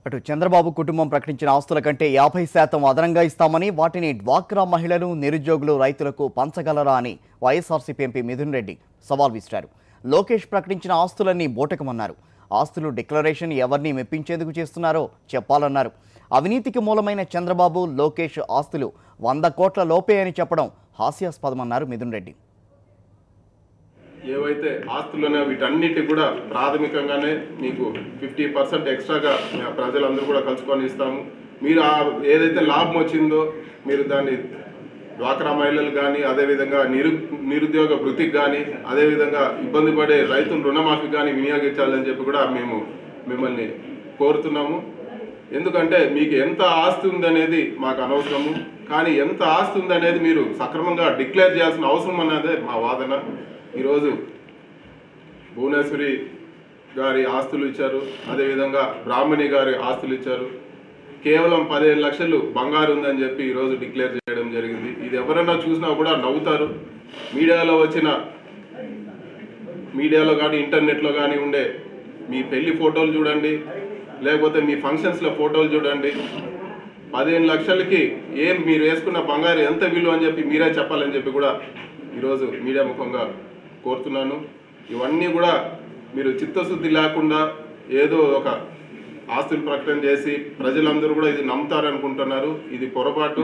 అటు చంద్రబాబు కుటుంబం ప్రకటించిన ఆస్తుల కంటే 50% అదనంగా ఇస్తామని, వాటిని డ్వాక్రా మహిళలు, నిరుద్యోగులు, రైతులకు పంచగలరా అని వైఎస్ఆర్సీపీ ఎంపీ మిథున్ రెడ్డి సవాల్ విసిరారు. లోకేష్ ప్రకటించిన ఆస్తులన్నీ బూటకమన్నారు. ఆస్తులు డిక్లరేషన్ ఎవరిని మెప్పించేందుకు చేస్తున్నారో చెప్పాలన్నారు. అవినీతికి మూలమైన చంద్రబాబు, లోకేష్ ఆస్తులు 100 కోట్ల లోపే అని చెప్పడం హాస్యాస్పదమన్నారు మిథున్ రెడ్డి. ఏవైతే ఆస్తులున్నాయో వీటన్నిటి కూడా ప్రాథమికంగానే మీకు 50% ఎక్స్ట్రాగా ప్రజలందరూ కూడా కలుసుకొని ఇస్తాము. మీరు ఏదైతే లాభం వచ్చిందో మీరు దాన్ని డ్వాక్రా మహిళలు కానీ, అదేవిధంగా నిరుద్యోగ వృత్తికి కానీ, అదేవిధంగా ఇబ్బంది పడే రైతులు రుణమాఫీకి కానీ వినియోగించాలని చెప్పి కూడా మేము మిమ్మల్ని కోరుతున్నాము. ఎందుకంటే మీకు ఎంత ఆస్తి ఉందనేది మాకు అనవసరము, కానీ ఎంత ఆస్తి ఉందనేది మీరు సక్రమంగా డిక్లేర్ చేయాల్సిన అవసరం అన్నదే మా వాదన. ఈరోజు భువనేశ్వరి గారి ఆస్తులు ఇచ్చారు, అదేవిధంగా బ్రాహ్మణి గారి ఆస్తులు ఇచ్చారు. కేవలం 15 లక్షలు బంగారు ఉందని చెప్పి ఈరోజు డిక్లేర్ చేయడం జరిగింది. ఇది ఎవరైనా చూసినా కూడా నవ్వుతారు. మీడియాలో కానీ ఇంటర్నెట్లో కానీ ఉండే మీ పెళ్లి ఫోటోలు చూడండి, లేకపోతే మీ ఫంక్షన్స్లో ఫోటోలు చూడండి. 15 లక్షలకి మీరు వేసుకున్న బంగారు ఎంత విలువ అని చెప్పి మీరే చెప్పాలని చెప్పి కూడా ఈరోజు మీడియా ముఖంగా కోరుతున్నాను. ఇవన్నీ కూడా మీరు చిత్తశుద్ధి లేకుండా ఏదో ఒక ఆస్తులు ప్రకటన చేసి ప్రజలందరూ కూడా ఇది నమ్ముతారనుకుంటున్నారు. ఇది పొరపాటు.